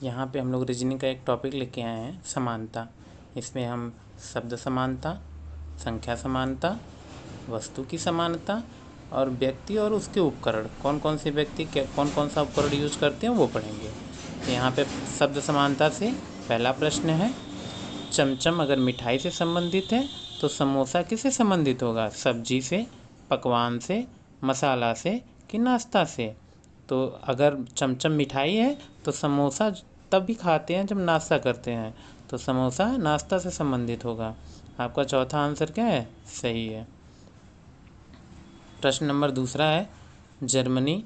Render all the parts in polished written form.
यहाँ पे हम लोग रीजनिंग का एक टॉपिक लेके आए हैं, समानता। इसमें हम शब्द समानता, संख्या समानता, वस्तु की समानता और व्यक्ति और उसके उपकरण, कौन कौन से व्यक्ति कौन कौन सा उपकरण यूज करते हैं वो पढ़ेंगे। तो यहाँ पे शब्द समानता से पहला प्रश्न है, चमचम अगर मिठाई से संबंधित है तो समोसा किससे संबंधित होगा? सब्जी से, पकवान से, मसाला से कि नाश्ता से? तो अगर चमचम मिठाई है तो समोसा तब भी खाते हैं जब नाश्ता करते हैं, तो समोसा नाश्ता से संबंधित होगा। आपका चौथा आंसर क्या है? सही है। प्रश्न नंबर दूसरा है, जर्मनी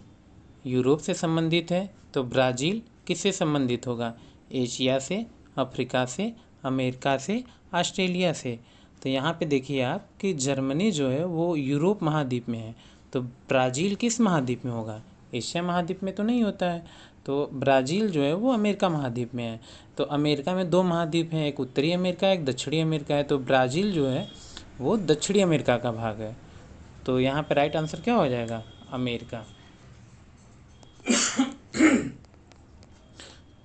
यूरोप से संबंधित है तो ब्राज़ील किससे संबंधित होगा? एशिया से, अफ्रीका से, अमेरिका से, ऑस्ट्रेलिया से? तो यहाँ पे देखिए आप कि जर्मनी जो है वो यूरोप महाद्वीप में है, तो ब्राज़ील किस महाद्वीप में होगा? एशिया महाद्वीप में तो नहीं होता है, तो ब्राज़ील जो है वो अमेरिका महाद्वीप में है। तो अमेरिका में दो महाद्वीप हैं, एक उत्तरी अमेरिका, एक दक्षिणी अमेरिका है, तो ब्राज़ील जो है वो दक्षिणी अमेरिका का भाग है। तो यहाँ पर राइट आंसर क्या हो जाएगा? अमेरिका।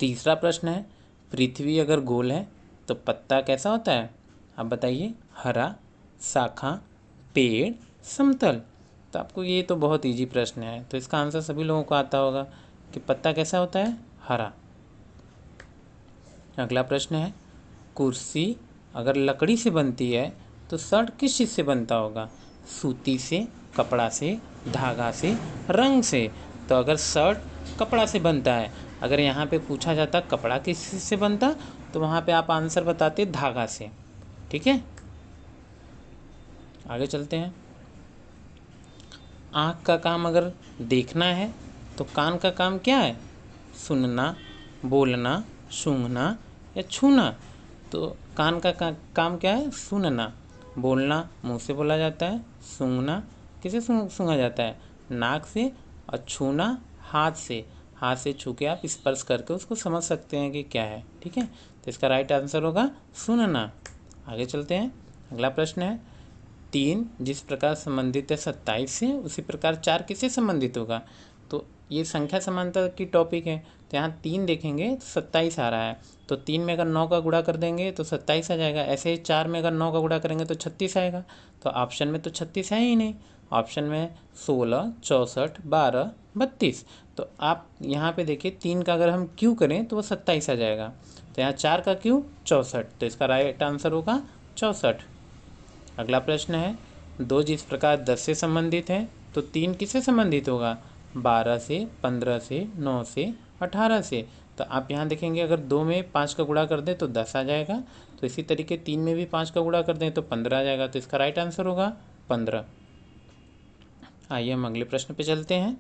तीसरा प्रश्न है, पृथ्वी अगर गोल है तो पत्ता कैसा होता है? आप बताइए। हरा, शाखा, पेड़, समतल? तो आपको ये तो बहुत इजी प्रश्न है, तो इसका आंसर सभी लोगों को आता होगा कि पत्ता कैसा होता है? हरा। अगला प्रश्न है, कुर्सी अगर लकड़ी से बनती है तो शर्ट किस चीज़ से बनता होगा? सूती से, कपड़ा से, धागा से, रंग से? तो अगर शर्ट कपड़ा से बनता है, अगर यहाँ पे पूछा जाता कपड़ा किस चीज़ से बनता, तो वहाँ पे आप आंसर बताते धागा से। ठीक है, आगे चलते हैं। आँख का काम अगर देखना है तो कान का काम क्या है? सुनना, बोलना, सूंघना या छूना? तो कान का काम क्या है? सुनना। बोलना मुंह से बोला जाता है, सूंघना किसे सूंघा जाता है? नाक से, और छूना हाथ से। हाथ से छू के आप स्पर्श करके उसको समझ सकते हैं कि क्या है। ठीक है, तो इसका राइट आंसर होगा सुनना। आगे चलते हैं। अगला प्रश्न है, 3 जिस प्रकार संबंधित है 27 से, उसी प्रकार 4 किससे संबंधित होगा? तो ये संख्या समानता की टॉपिक है, तो यहाँ 3 देखेंगे तो 27 आ रहा है, तो 3 में अगर 9 का गुणा कर देंगे तो 27 आ जाएगा। ऐसे ही 4 में अगर 9 का गुणा करेंगे तो 36 आएगा। तो ऑप्शन में तो 36 है ही नहीं, ऑप्शन में 16, 64, 12, 32। तो आप यहाँ पे देखिए 3 का अगर हम क्यू करें तो वो 27 आ जाएगा, तो यहाँ 4 का क्यू 64, तो इसका राइट आंसर होगा 64। अगला प्रश्न है, 2 जिस प्रकार 10 से संबंधित हैं तो 3 किससे संबंधित होगा? 12 से, 15 से, 9 से, 18 से? तो आप यहाँ देखेंगे अगर 2 में 5 का गुणा कर दें तो 10 आ जाएगा, तो इसी तरीके 3 में भी 5 का गुणा कर दें तो 15 आ जाएगा, तो इसका राइट आंसर होगा 15। आइए हम अगले प्रश्न पे चलते हैं।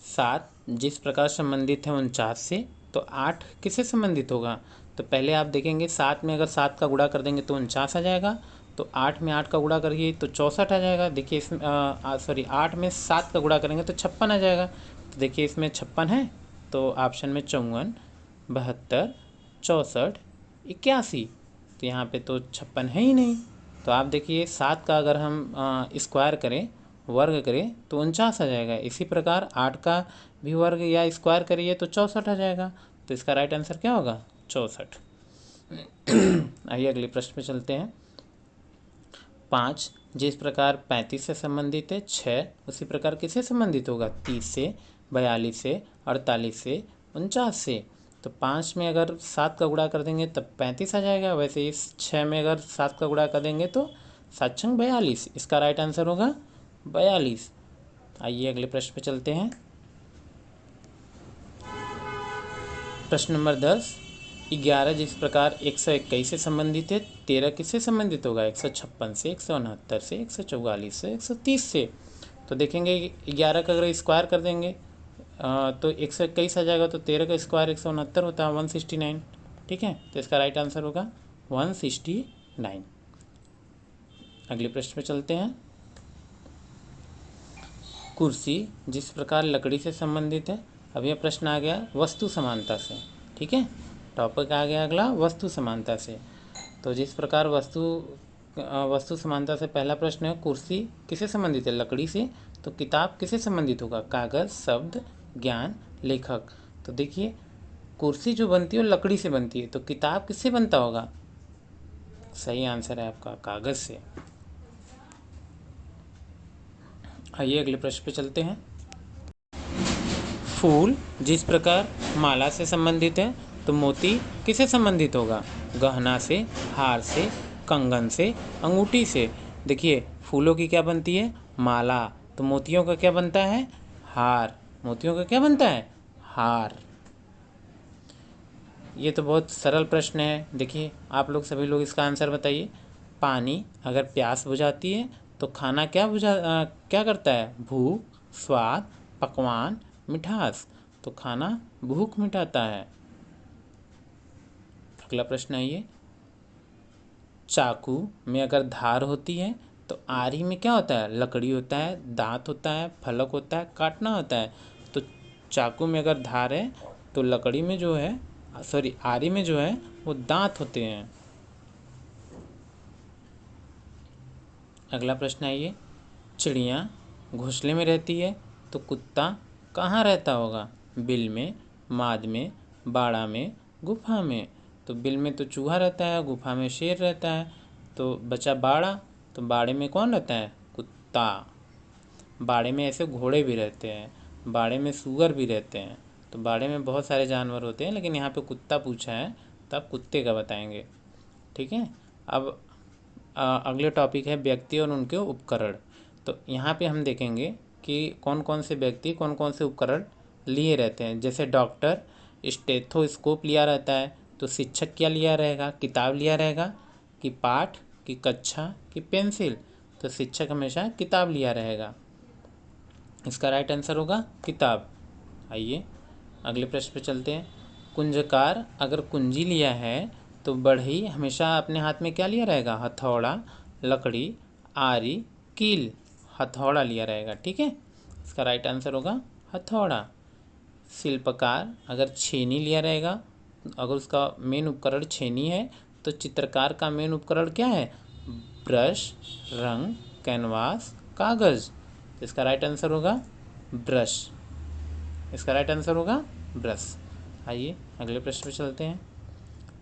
7 जिस प्रकार संबंधित है 49 से तो 8 किससे संबंधित होगा? तो पहले आप देखेंगे 7 में अगर 7 का गुणा कर देंगे तो 49 आ जाएगा, तो 8 में 8 का गुणा करिए तो 64 आ जाएगा। देखिए इसमें 8 में 7 का गुणा करेंगे तो 56 आ जाएगा, तो देखिए इसमें 56 है, तो ऑप्शन में 54, 72, 64, 81। तो यहाँ पे तो 56 है ही नहीं, तो आप देखिए 7 का अगर हम स्क्वायर करें, वर्ग करें तो 49 आ जाएगा। इसी प्रकार 8 का भी वर्ग या स्क्वायर करिए तो 64 आ जाएगा, तो इसका राइट आंसर क्या होगा? 64। आइए अगले प्रश्न पे चलते हैं। 5 जिस प्रकार 35 से संबंधित है 6, उसी प्रकार किससे संबंधित होगा? 30 से, 42 से, 48 से, 49 से? तो 5 में अगर 7 का गुणा कर देंगे तब 35 आ जाएगा, वैसे इस 6 में अगर 7 का गुणा कर देंगे तो 7 छंग 42, इसका राइट आंसर होगा 42। आइए अगले प्रश्न पे चलते हैं। प्रश्न नंबर 10, 11 जिस प्रकार 121 से संबंधित है 13 किससे संबंधित होगा? 156 से, 169 से, 144 से, 130 से? तो देखेंगे 11 का अगर स्क्वायर कर देंगे तो 121 आ जाएगा, तो 13 का स्क्वायर 169 होता है, 169। ठीक है, तो इसका राइट आंसर होगा 169। अगले प्रश्न पे चलते हैं। कुर्सी जिस प्रकार लकड़ी से संबंधित है, अब यह प्रश्न आ गया वस्तु समानता से। ठीक है, टॉपिक आ गया अगला वस्तु समानता से। तो जिस प्रकार वस्तु समानता से पहला प्रश्न है, कुर्सी किससे संबंधित है? लकड़ी से। तो किताब किससे संबंधित होगा? कागज़, शब्द, ज्ञान, लेखक? तो देखिए कुर्सी जो बनती है वो लकड़ी से बनती है, तो किताब किससे बनता होगा? सही आंसर है आपका कागज़ से। आइए अगले प्रश्न पे चलते हैं। फूल जिस प्रकार माला से संबंधित है, तो मोती किससे संबंधित होगा? गहना से, हार से, कंगन से, अंगूठी से। देखिए फूलों की क्या बनती है? माला। तो मोतियों का क्या बनता है? हार। मोतियों का क्या बनता है? हार। ये तो बहुत सरल प्रश्न है। देखिए आप लोग सभी लोग इसका आंसर बताइए। पानी अगर प्यास बुझाती है तो खाना क्या करता है? भूख, स्वाद, पकवान, मिठास। तो खाना भूख मिटाता है। अगला प्रश्न है ये, चाकू में अगर धार होती है तो आरी में क्या होता है? लकड़ी होता है, दांत होता है, फलक होता है, काटना होता है। तो चाकू में अगर धार है तो लकड़ी में जो है, सॉरी, आरी में जो है वो दांत होते हैं। अगला प्रश्न है ये, चिड़िया घोंसले में रहती है तो कुत्ता कहाँ रहता होगा? बिल में, माद में, बाड़ा में, गुफा में। तो बिल में तो चूहा रहता है, गुफा में शेर रहता है, तो बचा बाड़ा। तो बाड़े में कौन रहता है? कुत्ता। बाड़े में ऐसे घोड़े भी रहते हैं, बाड़े में सूअर भी रहते हैं। तो बाड़े में बहुत सारे जानवर होते हैं, लेकिन यहाँ पे कुत्ता पूछा है तो आप कुत्ते का बताएंगे। ठीक है। अब अगले टॉपिक है व्यक्ति और उनके उपकरण। तो यहाँ पे हम देखेंगे कि कौन कौन से व्यक्ति कौन कौन से उपकरण लिए रहते हैं। जैसे डॉक्टर स्टेथोस्कोप लिया रहता है, तो शिक्षक क्या लिया रहेगा? किताब लिया रहेगा कि पाठ कि कक्षा कि पेंसिल? तो शिक्षक हमेशा किताब लिया रहेगा। इसका राइट आंसर होगा किताब। आइए अगले प्रश्न पे चलते हैं। कुंजकार अगर कुंजी लिया है तो बढ़ई हमेशा अपने हाथ में क्या लिया रहेगा? हथौड़ा, लकड़ी, आरी, कील। हथौड़ा लिया रहेगा। ठीक है, इसका राइट आंसर होगा हथौड़ा। शिल्पकार अगर छेनी लिया रहेगा, अगर उसका मेन उपकरण छेनी है, तो चित्रकार का मेन उपकरण क्या है? ब्रश, रंग, कैनवास, कागज़। इसका राइट आंसर होगा ब्रश। इसका राइट आंसर होगा ब्रश। आइए अगले प्रश्न पे चलते हैं।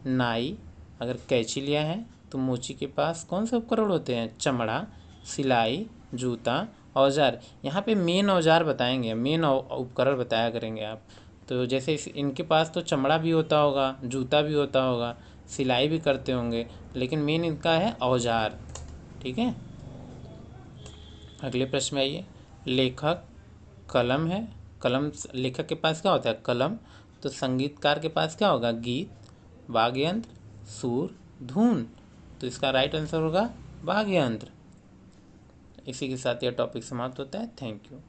नाई अगर कैंची लिया है तो मोची के पास कौन से उपकरण होते हैं? चमड़ा, सिलाई, जूता, औजार। यहाँ पे मेन औजार बताएंगे, मेन उपकरण बताया करेंगे आप। तो जैसे इनके पास तो चमड़ा भी होता होगा, जूता भी होता होगा, सिलाई भी करते होंगे, लेकिन मेन इनका है औजार। ठीक है। अगले प्रश्न में आइए। लेखक कलम है, कलम लेखक के पास क्या होता है? कलम। तो संगीतकार के पास क्या होगा? गीत, वाद्य यंत्र, सुर, धुन। तो इसका राइट आंसर होगा वाद्य यंत्र। इसी के साथ यह टॉपिक समाप्त होता है। Thank you.